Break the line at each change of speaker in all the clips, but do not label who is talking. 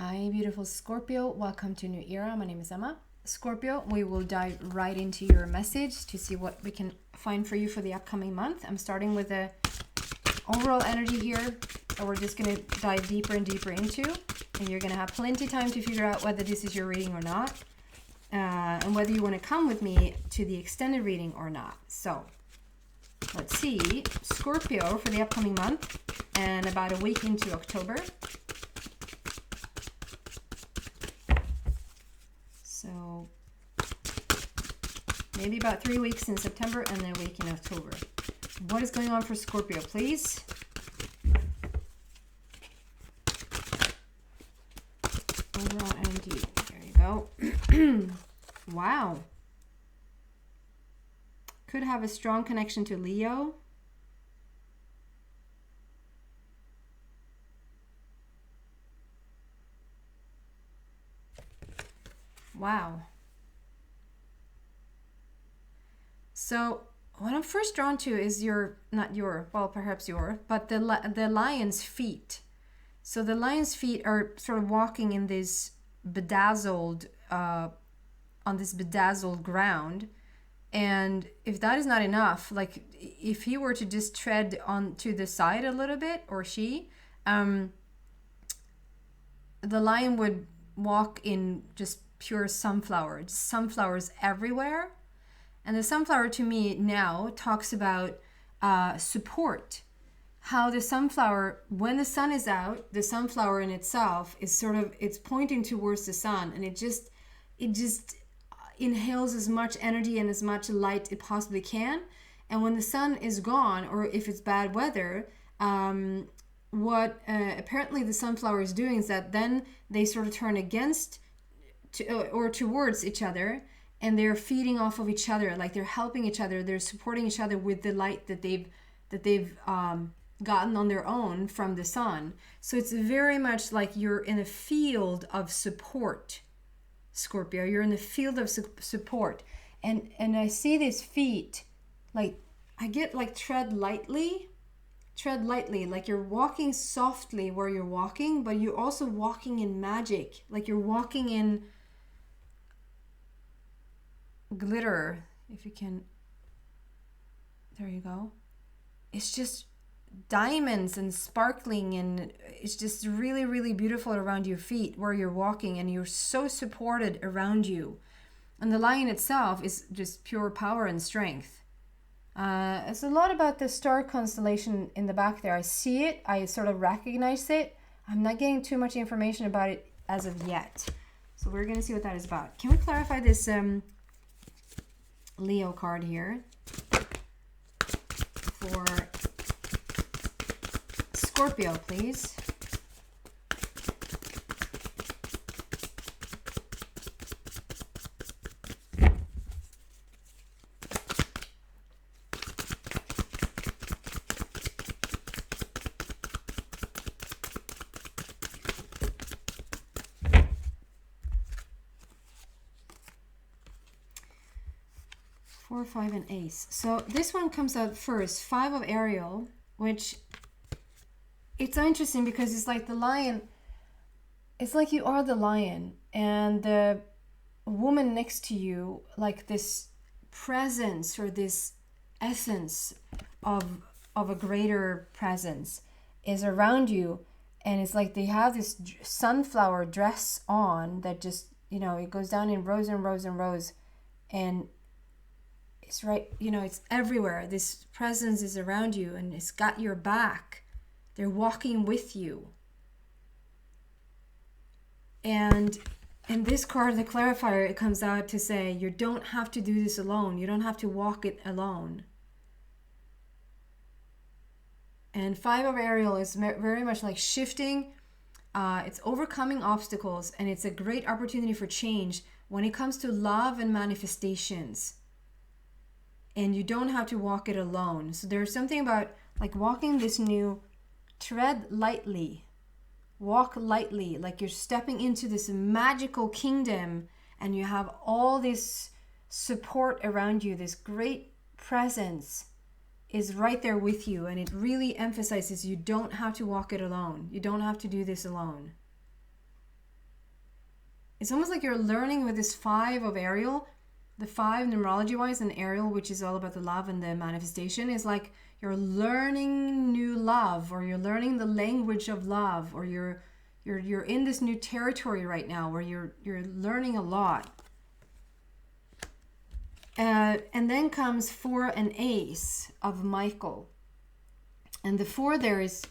Hi, beautiful Scorpio. Welcome to New Era. My name is Emma. Scorpio, we will dive right into your message to see what we can find for you for the upcoming month. I'm starting with the overall energy here that we're just going to dive deeper and deeper into. And you're going to have plenty of time to figure out whether this is your reading or not. And whether you want to come with me to the extended reading or not. So, let's see. Scorpio for the upcoming month and about a week into October. So maybe about 3 weeks in September and then a week in October. What is going on for Scorpio, please? Overall energy. There you go. Wow. Could have a strong connection to Leo. Wow. So what I'm first drawn to is perhaps but the lion's feet. So the lion's feet are sort of walking in this bedazzled, on this bedazzled ground. And if that is not enough, like if he were to just tread on to the side a little bit, or she, the lion would walk in just pure sunflowers everywhere. And the sunflower to me now talks about support. How the sunflower, when the sun is out, the sunflower in itself is it's pointing towards the sun, and it just inhales as much energy and as much light it possibly can. And when the sun is gone, or if it's bad weather, what apparently the sunflower is doing is that then they sort of turn or towards each other, and they're feeding off of each other, like they're helping each other, they're supporting each other with the light that they've gotten on their own from the sun. So it's very much like you're in a field of support, Scorpio. You're in the field of support, and I see these feet, like I get like tread lightly, like you're walking softly where you're walking, but you're also walking in magic, like you're walking in glitter, if you can. There you go. It's just diamonds and sparkling, and it's just really, really beautiful around your feet where you're walking, and you're so supported around you. And the lion itself is just pure power and strength. It's a lot about the star constellation in the back there. I see it, I sort of recognize it. I'm not getting too much information about it as of yet. So we're going to see what that is about. Can we clarify this Leo card here for Scorpio, please? Four, five, and ace. So this one comes out first, 5 of Ariel, which it's so interesting because it's like the lion, it's like you are the lion, and the woman next to you, like this presence or this essence of a greater presence is around you. And it's like they have this sunflower dress on that just, it goes down in rows and rows and rows, and it's right, it's everywhere. This presence is around you, and it's got your back. They're walking with you. And in this card, the clarifier, it comes out to say you don't have to do this alone. You don't have to walk it alone. And 5 of Ariel is very much like shifting. It's overcoming obstacles, and it's a great opportunity for change when it comes to love and manifestations. And you don't have to walk it alone. So there's something about like walking this new, tread lightly, walk lightly, like you're stepping into this magical kingdom, and you have all this support around you. This great presence is right there with you, and it really emphasizes you don't have to walk it alone. You don't have to do this alone. it's almost like you're learning with this 5 of Ariel. The 5 numerology wise, and Ariel, which is all about the love and the manifestation, is like you're learning new love, or you're learning the language of love, or you're in this new territory right now where you're learning a lot. And then comes 4 and Ace of Michael. And the 4 there is,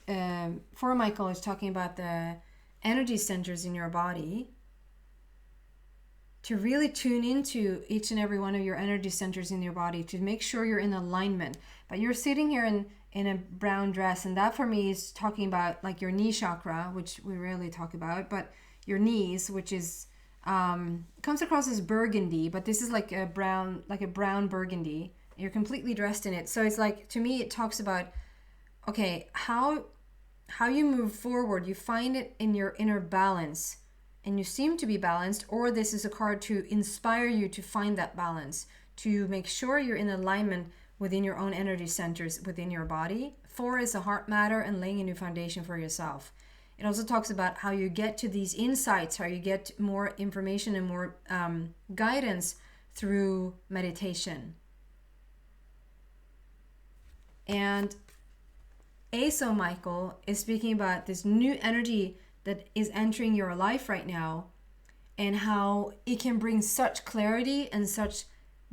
4 Michael is talking about the energy centers in your body. To really tune into each and every one of your energy centers in your body to make sure you're in alignment. But you're sitting here in a brown dress, and that for me is talking about like your knee chakra, which we rarely talk about, but your knees, which is comes across as burgundy, but this is like a brown burgundy. You're completely dressed in it. So it's like, to me, it talks about, okay, how you move forward. You find it in your inner balance, and you seem to be balanced, or this is a card to inspire you to find that balance, to make sure you're in alignment within your own energy centers within your body. 4 is a heart matter and laying a new foundation for yourself. It also talks about how you get to these insights, how you get more information and more guidance through meditation. And Ace of Michael is speaking about this new energy that is entering your life right now, and how it can bring such clarity and such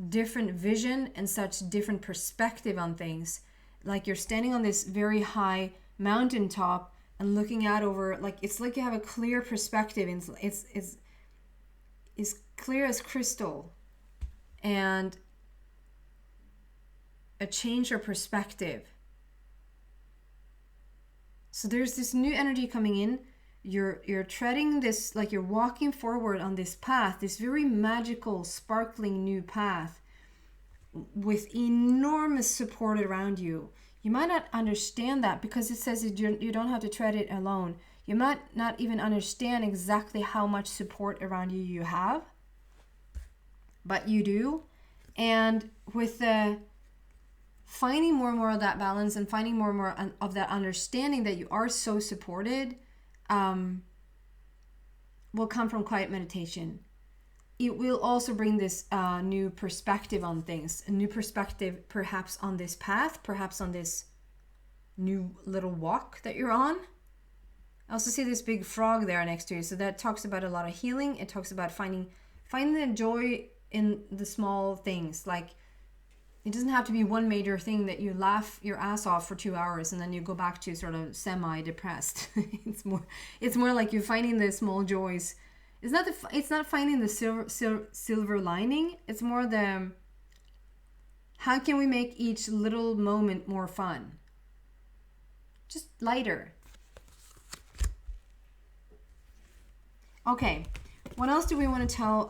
different vision and such different perspective on things. Like you're standing on this very high mountaintop and looking out over, like it's like you have a clear perspective, and it's clear as crystal, and a change of perspective. So there's this new energy coming in. You're treading this, like you're walking forward on this path, this very magical, sparkling new path with enormous support around you. You might not understand that because it says you don't have to tread it alone. You might not even understand exactly how much support around you have, but you do. And with the finding more and more of that balance and finding more and more of that understanding that you are so supported, will come from quiet meditation. It will also bring this new perspective on things, a new perspective perhaps on this path, perhaps on this new little walk that you're on. I also see this big frog there next to you, so that talks about a lot of healing. It talks about finding the joy in the small things. Like, it doesn't have to be one major thing that you laugh your ass off for 2 hours and then you go back to sort of semi-depressed. It's more like you're finding the small joys. It's not finding the silver lining. It's more the, how can we make each little moment more fun? Just lighter. Okay, what else do we want to tell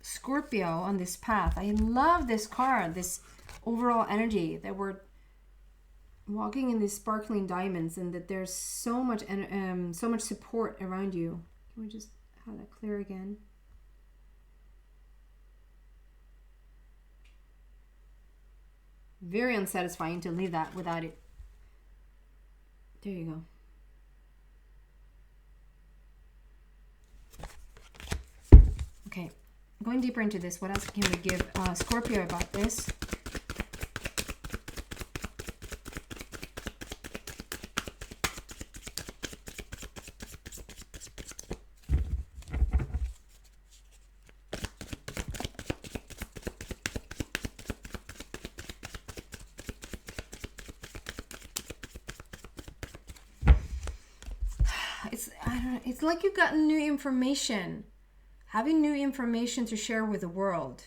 Scorpio on this path? I love this card, this overall energy that we're walking in these sparkling diamonds, and that there's so much support around you. Can we just have that clear again? Very unsatisfying to leave that without it. There you go. Okay, going deeper into this, what else can we give Scorpio about this? It's like you've gotten new information. Having new information to share with the world.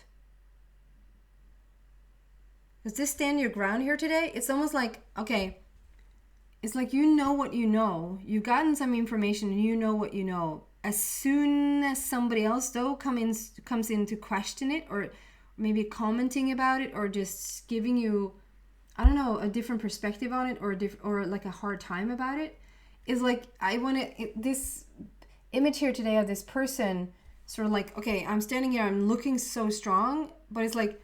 Does this stand your ground here today? It's almost like, okay, it's like you know what you know. You've gotten some information and you know what you know. As soon as somebody else, though, comes in to question it, or maybe commenting about it, or just giving you, I don't know, a different perspective on it, or like a hard time about it, is like, this image here today of this person sort of like, okay, I'm standing here, I'm looking so strong, but it's like,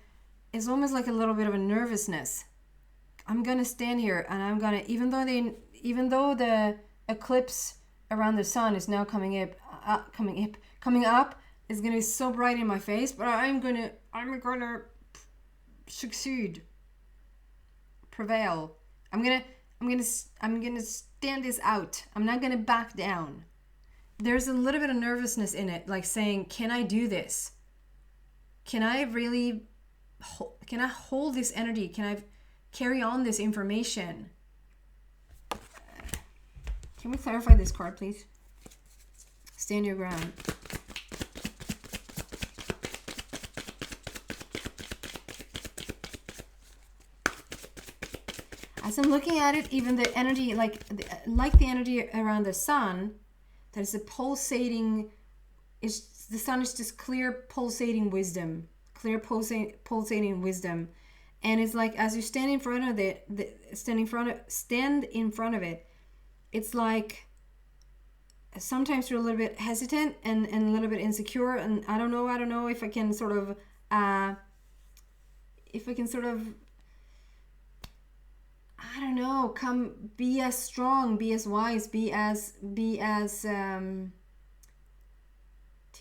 it's almost like a little bit of a nervousness. I'm gonna stand here and I'm gonna, even though the eclipse around the sun is now coming up, coming up is gonna be so bright in my face, but I'm gonna succeed, prevail. I'm gonna stand this out. I'm not gonna back down. There's a little bit of nervousness in it, like saying, can I do this? Can I hold this energy? Can I carry on this information? Can we clarify this card, please? Stand your ground. As I'm looking at it, even the energy, like the energy around the sun, that is a pulsating, the sun is just clear pulsating wisdom, pulsating wisdom. And it's like, as you stand in front of stand in front of it, it's like sometimes you're a little bit hesitant and a little bit insecure, and I don't know if I can sort of be as strong, be as wise, be as to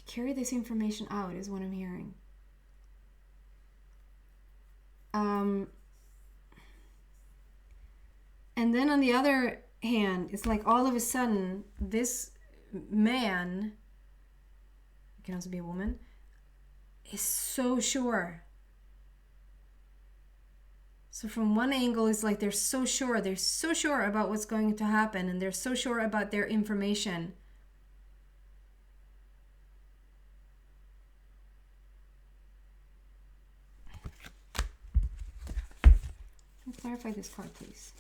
carry this information out is what I'm hearing. And then on the other hand, it's like all of a sudden this man, it can also be a woman, is so sure. So from one angle, it's like they're so sure about what's going to happen, and they're so sure about their information. Can you clarify this card, please?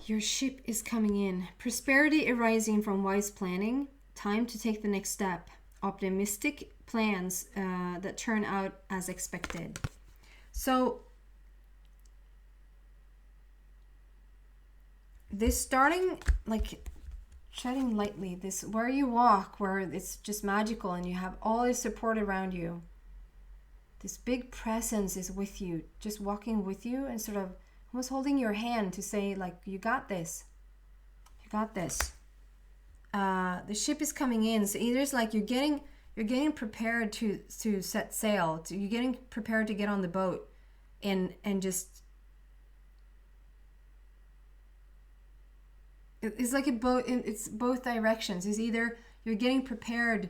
Your ship is coming in. Prosperity arising from wise planning. Time to take the next step. Optimistic plans that turn out as expected. So this starting, like treading lightly, this where you walk, where it's just magical and you have all this support around you. This big presence is with you, just walking with you and sort of almost holding your hand to say, like, you got this. You got this. The ship is coming in. So either it's like you're getting prepared to set sail. You're getting prepared to get on the boat and just, it's like a boat. It's both directions. It's either you're getting prepared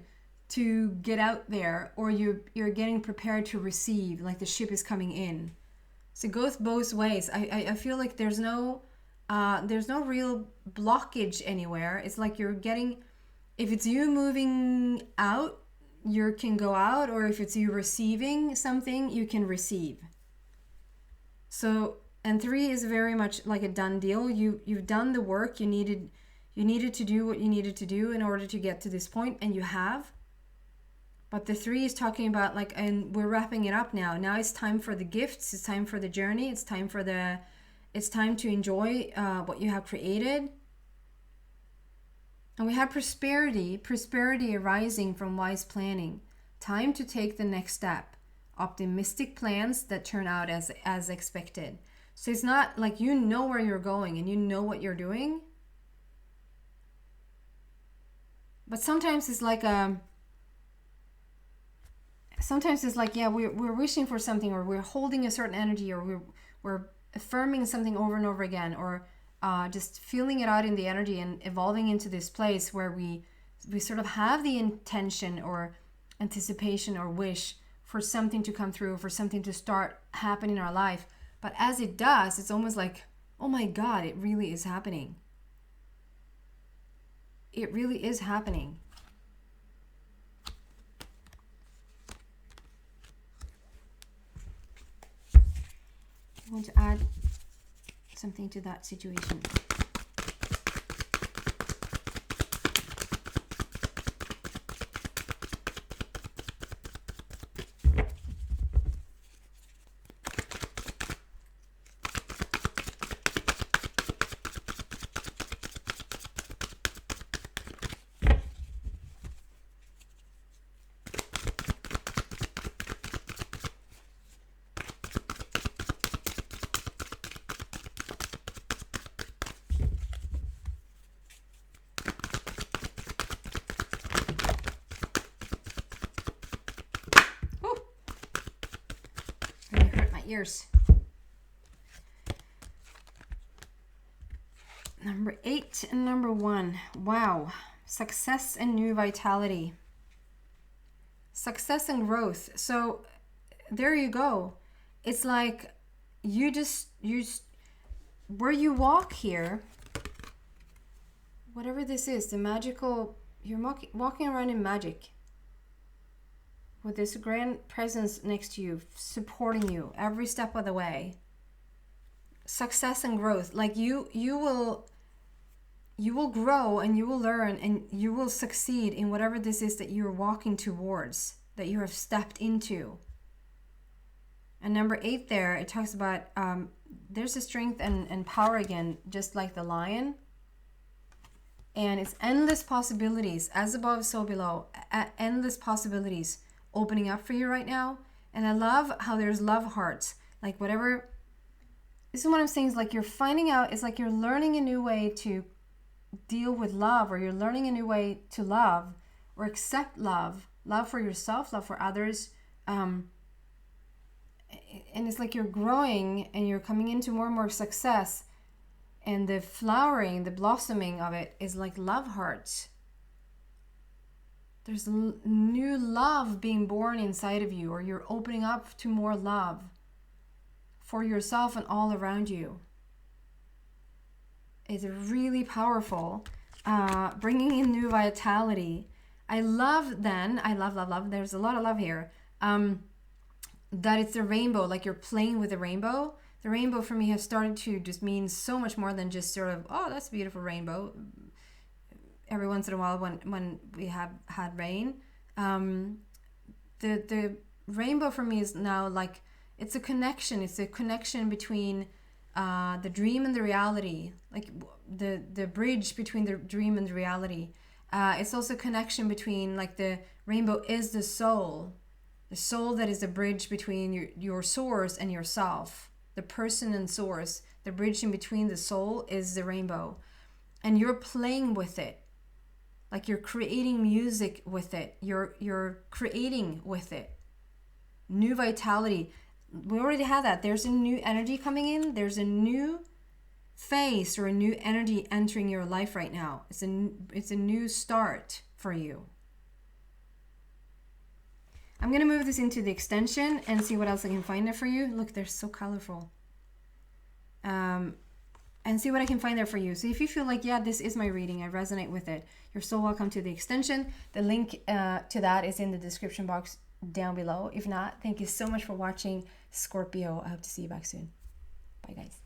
to get out there, or you're getting prepared to receive, like the ship is coming in. So it goes both ways. I feel like there's no real blockage anywhere. It's like you're getting, if it's you moving out, you can go out, or if it's you receiving something, you can receive. So, and 3 is very much like a done deal. You've done the work you needed to do what you needed to do in order to get to this point, and you have. But the 3 is talking about, like, and we're wrapping it up now. Now it's time for the gifts. It's time for the journey. It's time to enjoy what you have created. And we have prosperity arising from wise planning. Time to take the next step. Optimistic plans that turn out as expected. So it's not like you know where you're going and you know what you're doing. But sometimes it's like yeah, we're wishing for something, or we're holding a certain energy, or we're affirming something over and over again, or just feeling it out in the energy and evolving into this place where we sort of have the intention or anticipation or wish for something to come through, for something to start happening in our life. But as it does, it's almost like, oh my God, it really is happening. It really is happening. I want to add something to that situation. light years. Number 8 and number 1. Wow. Success and new vitality. Success and growth. So there you go. It's like you just where you walk here, whatever this is, the magical, you're walking around in magic with this grand presence next to you, supporting you every step of the way. Success and growth. Like you will grow and you will learn and you will succeed in whatever this is that you're walking towards, that you have stepped into. And number 8 there, it talks about there's a strength and power again, just like the lion. And it's endless possibilities, as above, so below. Endless possibilities opening up for you right now. And I love how there's love hearts. Like whatever, this is what I'm saying, is like you're finding out, it's like you're learning a new way to deal with love, or you're learning a new way to love or accept love for yourself, love for others. And it's like you're growing and you're coming into more and more success, and the flowering, the blossoming of it is like love hearts. There's new love being born inside of you, or you're opening up to more love for yourself and all around you. It's really powerful, bringing in new vitality. I love, there's a lot of love here, that it's the rainbow, like you're playing with the rainbow. The rainbow for me has started to just mean so much more than just sort of, oh, that's a beautiful rainbow. Every once in a while when we have had rain. The rainbow for me is now like, it's a connection. It's a connection between the dream and the reality, like the bridge between the dream and the reality. It's also a connection between, like, the rainbow is the soul that is the bridge between your source and yourself, the person and source. The bridge in between the soul is the rainbow, and you're playing with it, like you're creating music with it. You're creating with it. New vitality. We already had that. There's a new energy coming in. There's a new phase or a new energy entering your life right now. It's a new start for you. I'm going to move this into the extension and see what else I can find there for you. Look, they're so colorful. And see what I can find there for you. So if you feel like, yeah, this is my reading, I resonate with it, you're so welcome to the extension. The link to that is in the description box down below. If not, thank you so much for watching, Scorpio. I hope to see you back soon. Bye, guys.